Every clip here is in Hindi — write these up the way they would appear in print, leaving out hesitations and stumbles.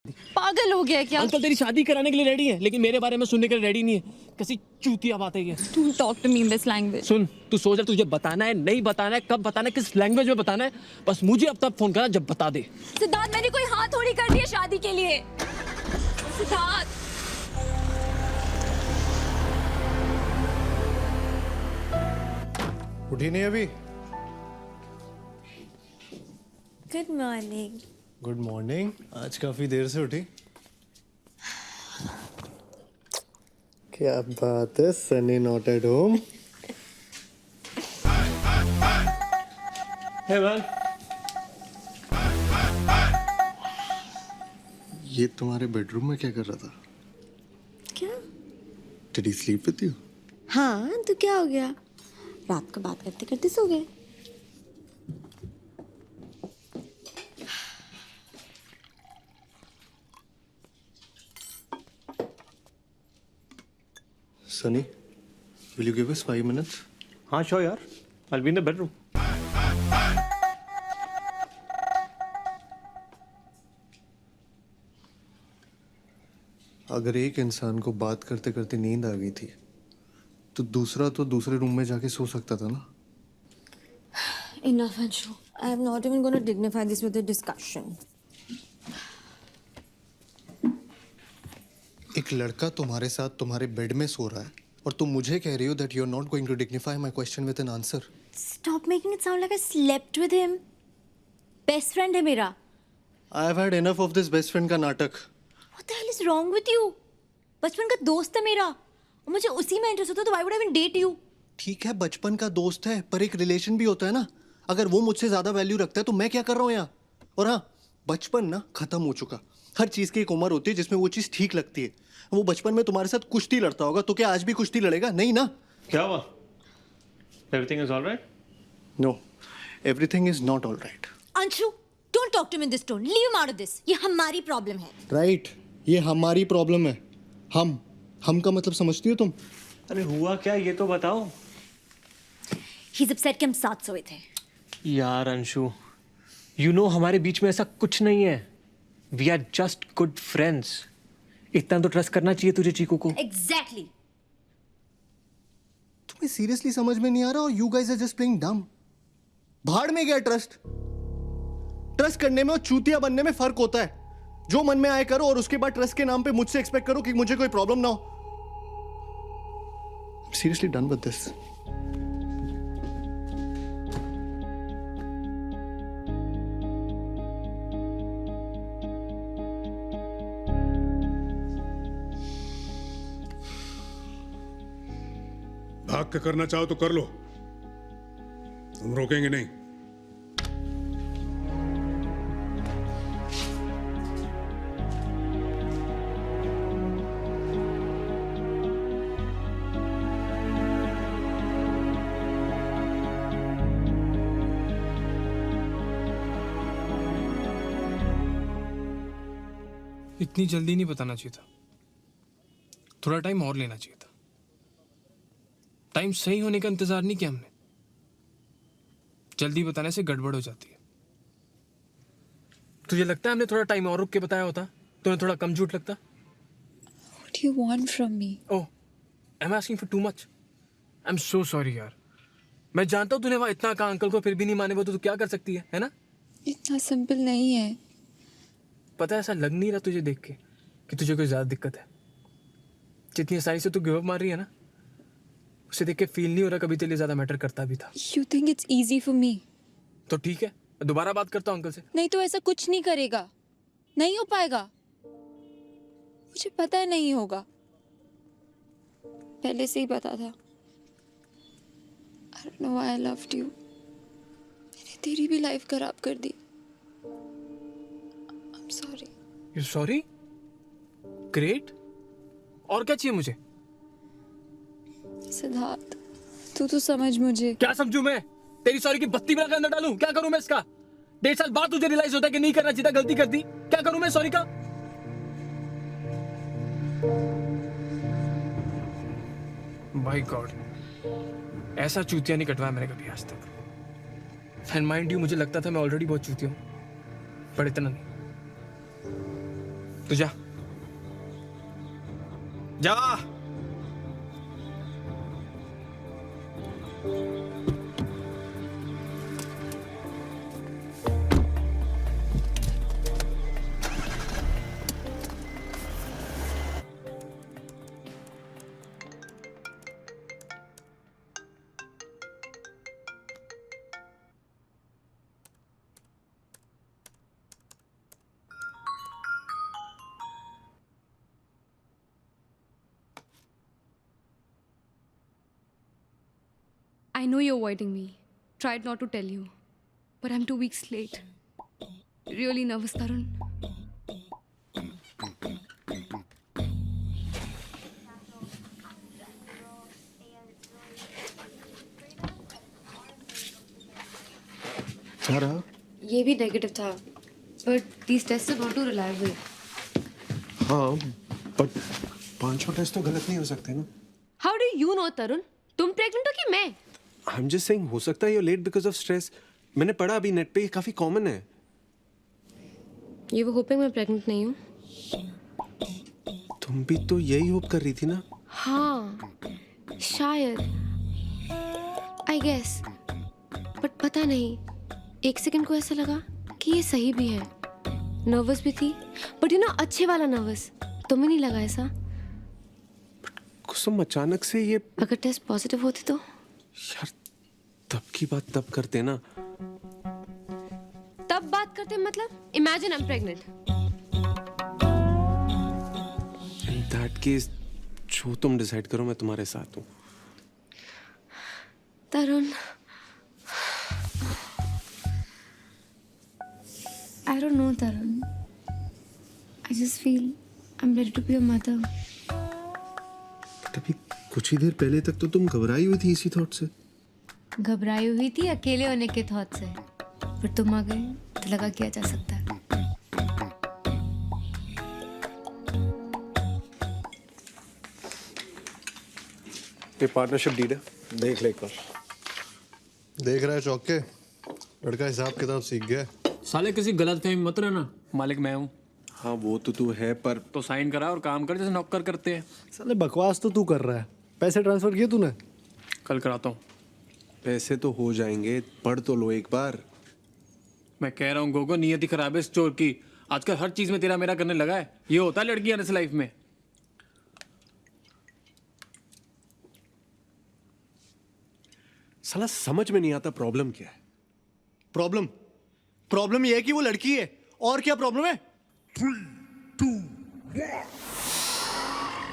पागल हो गया क्या? अंकल तेरी शादी कराने के लिए रेडी है, लेकिन मेरे बारे में सुनने के लिए रेडी नहीं है। कैसी चूतिया बात है ये। Don't talk to me in this language. सुन, तू सोच रहा तुझे बताना है, नहीं बताना है, कब बताना है, किस लैंग्वेज में बताना है, बस मुझे अब तक फोन करना जब बता दे। सिद्धार्थ, मैंने कोई हाथ थोड़ी कर दिया शादी के लिए। सिद्धार्थ, उठी नहीं अभी? Good morning. Good morning. आज काफी देर से उठी। क्या बात है, Sunny not at home. Hey man, ये तुम्हारे बेडरूम में क्या कर रहा था? क्या? Did he sleep with you? हाँ, तो क्या हो गया? रात को बात करते करते सो गए। Sunny, will you give us 5 minutes? हाँ श्योर यार, I'll be in the bedroom. अगर एक इंसान को बात करते करते नींद आ गई थी, तो दूसरा तो दूसरे रूम में जाके सो सकता था ना। Enough, Anshu. I am not even going to dignify this with a discussion. एक लड़का तुम्हारे साथ तुम्हारे बेड में सो रहा है और तुम मुझे कह रही हो that you're not going to dignify my question with an answer. Stop making it sound like I slept with him. Best friend है मेरा. I've had enough of this best friend का नाटक. What the hell is wrong with you? बचपन का दोस्त है मेरा और मुझे उसी में इंटरेस्ट होता तो why would I even date you? ठीक है, बचपन का दोस्त है, पर एक रिलेशन भी होता है ना। अगर वो मुझसे ज्यादा वैल्यू रखता है तो मैं क्या कर रहा हूँ यहाँ? और हाँ, बचपन ना खत्म हो चुका। हर चीज की एक उम्र होती है जिसमें वो चीज ठीक लगती है। वो बचपन में तुम्हारे साथ कुश्ती लड़ता होगा, तो क्या आज भी कुश्ती लड़ेगा? नहीं ना। क्या हुआ? Everything is all right? No, everything is not all right. Anshu, don't talk to me in this tone. Leave him out of this. ये हमारी प्रॉब्लम है. Right, ये हमारी प्रॉब्लम है। हम का मतलब समझती हो तुम? अरे हुआ क्या, ये तो बताओ। He's upset कि हम साथ सोए थे. यार अंशु, you know हमारे बीच में ऐसा कुछ नहीं है। We are just good friends. इतना तो ट्रस्ट करना चाहिए तुझे चीकू को। Exactly. तुम्हें सीरियसली समझ में नहीं आ रहा और you guys are just playing dumb. भाड़ में गया ट्रस्ट। ट्रस्ट करने में और चूतिया बनने में फर्क होता है। जो मन में आए करो और उसके बाद ट्रस्ट के नाम पे मुझसे एक्सपेक्ट करो कि मुझे कोई प्रॉब्लम ना हो। I'm seriously done with this. भाग के करना चाहो तो कर लो, हम रोकेंगे नहीं। इतनी जल्दी नहीं बताना चाहिए था, थोड़ा टाइम और लेना चाहिए था। टाइम सही होने का इंतजार नहीं किया हमने। जल्दी बताने से गड़बड़ हो जाती है। तुझे लगता है हमने थोड़ा टाइम और रुक के बताया होता तो उन्हें थोड़ा कम झूठ लगता? what do you want from me? Oh, I am asking for too much. I am so sorry यार। मैं जानता हूँ तूने वहाँ इतना कहा अंकल को, फिर भी नहीं माने वो तो तू क्या कर सकती है ना? इतना सिंपल नहीं है। पता है, ऐसा लग नहीं रहा तुझे देख के कि तुझे कोई ज़्यादा दिक्कत है। जितनी आसानी से तू गिव अप मार रही है ना, उसे देख के फील नहीं हो रहा कभी तेरे लिए ज़्यादा मैटर करता भी था। You think it's easy for me? तो ठीक है, मैं दोबारा बात करता हूँ अंकल से। नहीं तो ऐसा कुछ नहीं करेगा, नहीं हो पाएगा। मुझे पता है नहीं होगा, पहले से ही पता था। I don't know why I loved you. मैंने तेरी भी लाइफ खराब कर दी। I'm sorry. You're sorry? Great. और क्या चाहिए मुझे? सिद्धार्थ, तू तो समझ मुझे। क्या समझूं मैं? तेरी सॉरी की बत्ती बना के अंदर डालूं? क्या करूं मैं इसका? 1.5 साल बाद तुझे रियलाइज होता है कि नहीं करना चाहिए था, गलती कर दी। क्या करूं मैं सॉरी का? माय गॉड, ऐसा चूतिया नहीं कटवाया मैंने कभी आज तक। एंड माइंड यू, मुझे लगता था मैं ऑलरेडी बहुत चूतिया हूं, पर इतना नहीं। तू जा जा। I know you're avoiding me. Tried not to tell you. But I'm 2 weeks late. Really nervous, Tarun. क्या रहा? ये भी नेगेटिव था. But these tests are not too reliable. हाँ, पर 5 टेस्ट तो गलत नहीं हो सकते ना। How do you know, Tarun? तुम प्रेग्नेंट हो कि मैं? I'm just saying हो सकता है you're late because of stress। मैंने पढ़ा अभी नेट पे, ये काफी कॉमन है। You were hoping मैं प्रेग्नेंट नहीं हूँ? तुम भी तो यही होप कर रही थी ना? हाँ, शायद। I guess. But पता नहीं, 1 सेकंड को ऐसा लगा कि ये सही भी है। नर्वस भी थी, बट यू नो अच्छे वाला नर्वस। तुम्हें नहीं लगा ऐसा? कुसुम अचानक से ये अगर टेस्ट पॉजिटिव होते तो? यार तब की बात तब करते ना। तब बात करते मतलब? Imagine I am pregnant. In that case, जो तुम डिसाइड करो मैं तुम्हारे साथ हूँ। तरुण, I don't know, Tarun. I just feel I'm ready to be a mother. तभी कुछ ही देर पहले तक तो तुम घबराई हुई थी इसी थॉट से। घबराई हुई थी अकेले होने के थॉट से, पर तुम आ गए तो लगा किया जा सकता है। ये पार्टनरशिप डीड है, देख ले एक बार। देख रहा है चौके, लड़का हिसाब किताब सीख गया। साले किसी गलत फहमी मत रहना, मालिक मैं हूँ। हाँ वो तो तू है, पर तो साइन करा और काम कर जैसे नौकर करते हैं। साले बकवास तो तू कर रहा है। पैसे ट्रांसफर किए तूने? कल कराता हूँ। पैसे तो हो जाएंगे, पढ़ तो लो एक बार। मैं कह रहा हूँ गोगो, नियति खराब है इस चोर की। आजकल हर चीज में तेरा मेरा करने लगा है। ये होता है लड़की आने से लाइफ में। साला समझ में नहीं आता प्रॉब्लम क्या है। प्रॉब्लम ये है कि वो लड़की है। और क्या प्रॉब्लम है?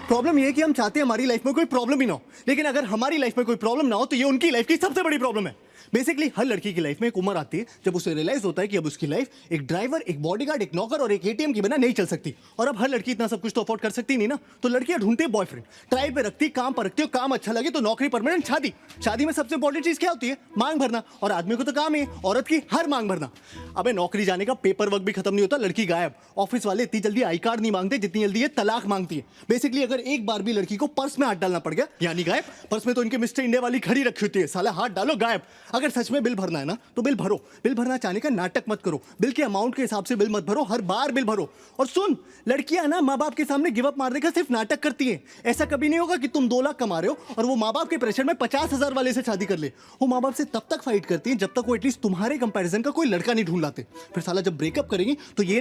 प्रॉब्लम ये है कि हम चाहते हैं हमारी लाइफ में कोई प्रॉब्लम ही ना हो, लेकिन अगर हमारी लाइफ में कोई प्रॉब्लम ना हो तो ये उनकी लाइफ की सबसे बड़ी प्रॉब्लम है। बेसिकली हर लड़की की लाइफ में एक उम्र आती है जब उसे रियलाइज होता है कि अब उसकी लाइफ एक ड्राइवर, एक बॉडीगार्ड, एक नौकर और एक एटीएम के बिना नहीं चल सकती। और अब हर लड़की इतना सब कुछ तो अफोर्ड कर सकती नहीं ना, तो लड़कियां ढूंढती है बॉयफ्रेंड, ट्रायल पे रखती, काम पर रखती हो, काम अच्छा लगे तो नौकरी, परमानेंट, शादी। शादी में सबसे इंपॉर्टेंट चीज क्या होती है? मांग भरना। और आदमी को तो काम है औरत की हर मांग भरना। अबे नौकरी जाने का पेपर वर्क भी खत्म नहीं होता, लड़की गायब। ऑफिस वाले इतनी जल्दी आई कार्ड नहीं मांगते जितनी जल्दी ये तलाक मांगती है। बेसिकली अगर एक बार भी लड़की को पर्स में हाथ डालना पड़ गया यानी गायब। पर्स में तो इनके मिस्टर इंडिया वाली घड़ी रखी होती है, साला हाथ डालो गायब। अगर सच में बिल भरना है ना तो बिल भरो। बिल भरना चाहने का नाटक मत करो। बिल के अमाउंट के हिसाब से बिल मत भरो, हर बार बिल भरो। और सुन, लड़कियां ना माँ बाप के सामने गिव अप मारने का सिर्फ नाटक करती है। ऐसा कभी नहीं होगा कि तुम 2 लाख कमा रहे हो और वो माँ बाप के प्रेशर में 50,000 वाले से शादी कर ले। वो माँ बाप से तब तक फाइट करती है जब तक वो एटलीस्ट तुम्हारे कंपैरिजन का कोई लड़का नहीं ढूंढ लाते। फिर साला जब ब्रेकअप करेंगी तो ये नहीं